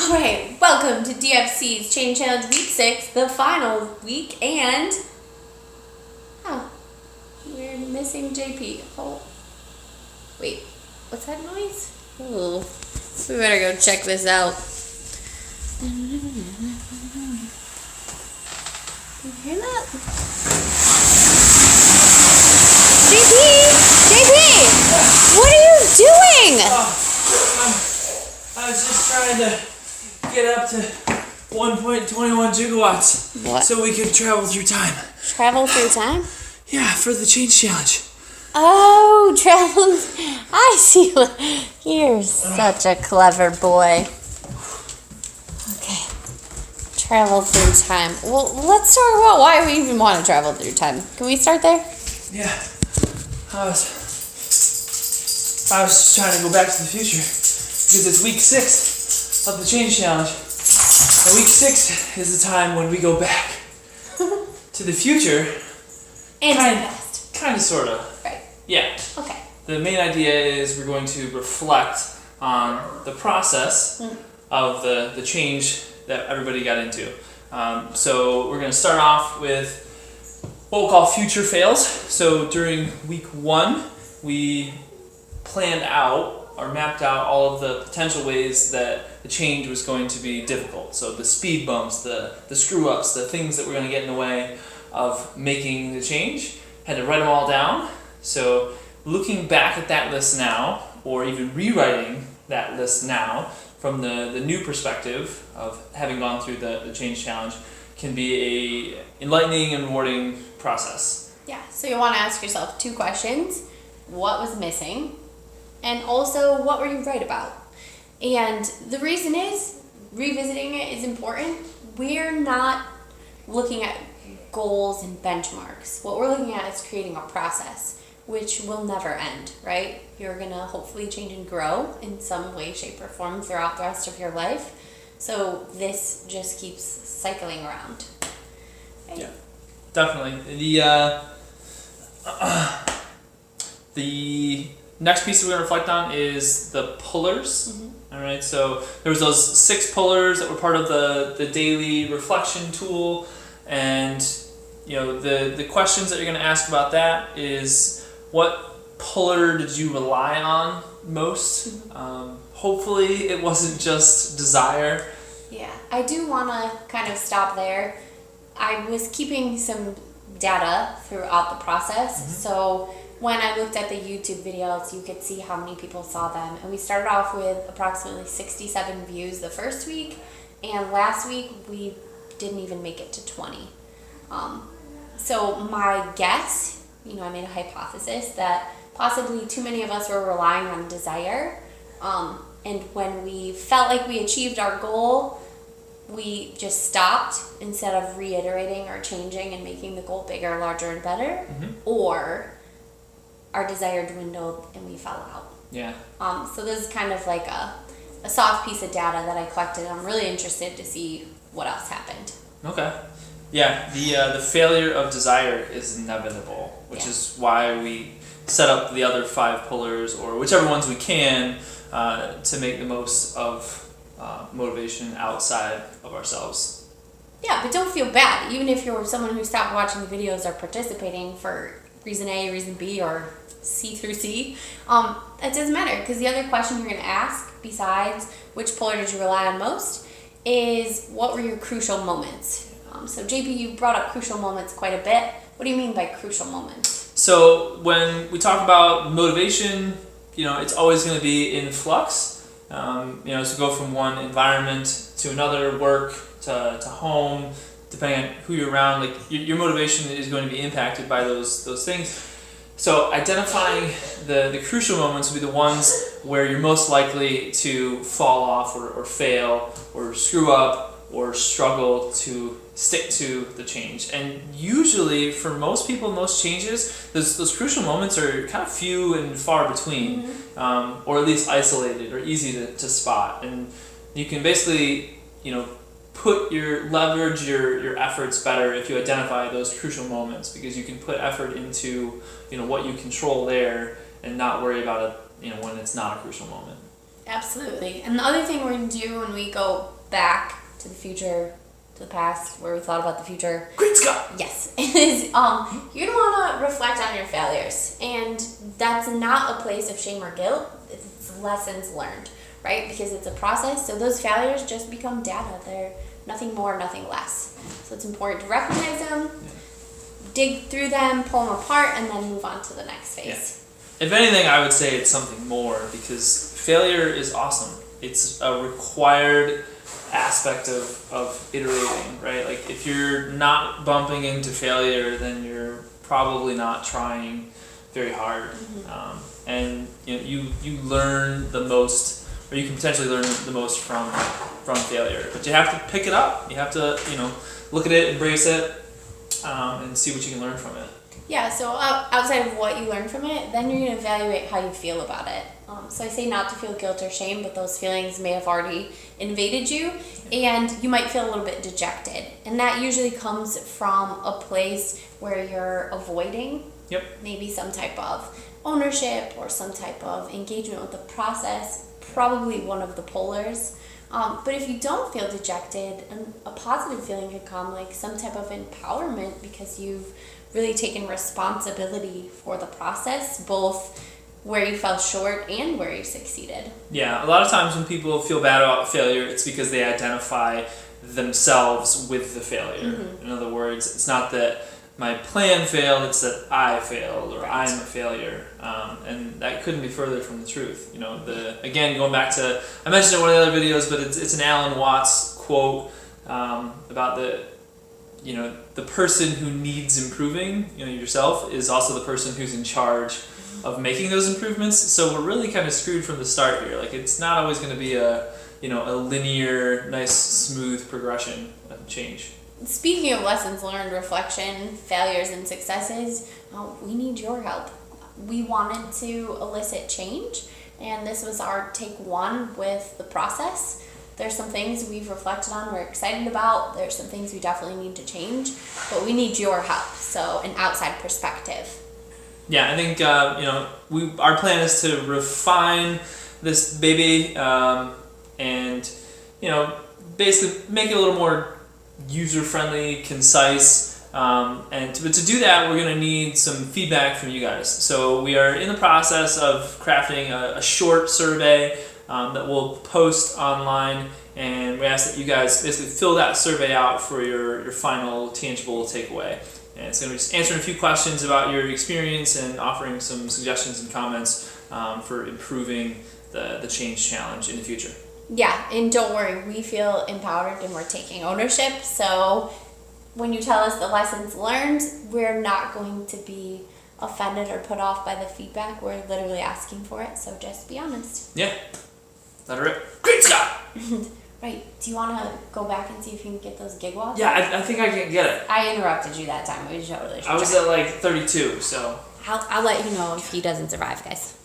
Alright, welcome to DFC's Change Challenge Week 6, the final week, and... we're missing JP. Oh. Wait, what's that noise? Ooh, we better go check this out. You hear that? JP! What are you doing? I was just trying to get up to 1.21 gigawatts. What? So we could travel through time. Travel through time? Yeah, for the change challenge. Oh, travel. I see. You're such a clever boy. Okay. Travel through time. Well, let's talk about why we even want to travel through time. Can we start there? Yeah. I was just trying to go back to the future because it's week 6 of the change challenge. And week 6 is the time when we go back to the future. And to the past. Kind of, sort of. Right. Yeah. Okay. The main idea is we're going to reflect on the process of the change that everybody got into. So we're going to start off with what we'll call future fails. So during week 1, we planned out or mapped out all of the potential ways that the change was going to be difficult. So the speed bumps, the screw-ups, the things that were going to get in the way of making the change. Had to write them all down. So looking back at that list now, or even rewriting that list now from the new perspective of having gone through the change challenge, can be a enlightening and rewarding process. Yeah, so you want to ask yourself 2 questions. What was missing? And also, what were you right about? And the reason is, revisiting it is important. We're not looking at goals and benchmarks. What we're looking at is creating a process, which will never end, right? You're going to hopefully change and grow in some way, shape, or form throughout the rest of your life. So this just keeps cycling around. Right? Yeah, definitely. The next piece that we're going to reflect on is the pullers. Mm-hmm. All right, so there was those 6 pullers that were part of the daily reflection tool, and the questions that you're going to ask about that is, what puller did you rely on most? Hopefully it wasn't just desire. Yeah, I do want to kind of stop there. I was keeping some data throughout the process, so when I looked at the YouTube videos, you could see how many people saw them. And we started off with approximately 67 views the first week, and last week we didn't even make it to 20. So my guess, I made a hypothesis that possibly too many of us were relying on desire, and when we felt like we achieved our goal, we just stopped instead of reiterating or changing and making the goal bigger, larger, and better, or our desire dwindled and we fell out. Yeah. So this is kind of like a soft piece of data that I collected. I'm really interested to see what else happened. Okay. Yeah, the failure of desire is inevitable, which is why we set up the other 5 pullers, or whichever ones we can, to make the most of motivation outside of ourselves. Yeah, but don't feel bad. Even if you're someone who stopped watching the videos or participating for reason A, reason B, or C through C, it doesn't matter, because the other question you're going to ask, besides which puller did you rely on most, is what were your crucial moments? So JP, you brought up crucial moments quite a bit. What do you mean by crucial moments? So when we talk about motivation, it's always going to be in flux. To go from one environment to another, work to home, depending on who you're around, like your motivation is going to be impacted by those things. So identifying the crucial moments will be the ones where you're most likely to fall off or fail or screw up or struggle to stick to the change. And usually for most people, most changes, those crucial moments are kind of few and far between, or at least isolated or easy to spot. And you can basically, leverage your efforts better if you identify those crucial moments, because you can put effort into, what you control there and not worry about it, when it's not a crucial moment. Absolutely. And the other thing we're going to do when we go back to the future, to the past, where we thought about the future. Great Scott! Yes, is you're gonna want to reflect on your failures, and that's not a place of shame or guilt. It's lessons learned, right? Because it's a process. So those failures just become data. They're nothing more, nothing less. So it's important to recognize them, dig through them, pull them apart, and then move on to the next phase. Yeah. If anything, I would say it's something more, because failure is awesome. It's a required aspect of iterating, right? Like if you're not bumping into failure, then you're probably not trying very hard. And you learn the most, or you can potentially learn the most from failure. But you have to pick it up. You have to look at it, embrace it, and see what you can learn from it. Yeah, so outside of what you learn from it, then you're going to evaluate how you feel about it. So I say not to feel guilt or shame, but those feelings may have already invaded you, and you might feel a little bit dejected. And that usually comes from a place where you're avoiding maybe some type of ownership or some type of engagement with the process, probably one of the polars. But if you don't feel dejected, a positive feeling could come, like some type of empowerment, because you've really taken responsibility for the process, both where you fell short and where you succeeded. Yeah, a lot of times when people feel bad about failure, it's because they identify themselves with the failure. In other words, it's not that my plan failed, it's that I failed, or I'm a failure. And that couldn't be further from the truth. Again, going back to, I mentioned it in one of the other videos, but it's an Alan Watts quote about the person who needs improving, yourself, is also the person who's in charge of making those improvements. So we're really kind of screwed from the start here. Like, it's not always going to be a linear, nice, smooth progression of change. Speaking of lessons learned, reflection, failures, and successes, we need your help. We wanted to elicit change, and this was our take one with the process. There's some things we've reflected on, we're excited about. There's some things we definitely need to change, but we need your help, so an outside perspective. Yeah, I think our plan is to refine this baby, and basically make it a little more user-friendly, concise, but to do that, we're going to need some feedback from you guys. So we are in the process of crafting a short survey that we'll post online, and we ask that you guys basically fill that survey out for your final tangible takeaway. And it's going to be just answering a few questions about your experience and offering some suggestions and comments for improving the change challenge in the future. Yeah, and don't worry, we feel empowered and we're taking ownership. So when you tell us the lessons learned, we're not going to be offended or put off by the feedback. We're literally asking for it, so just be honest. Yeah. Let her rip. Great Scott! Right. Do you want to go back and see if you can get those gigawatts? Yeah, I think I can get it. I interrupted you that time. We totally should. I was at like 32, so. I'll let you know if he doesn't survive, guys.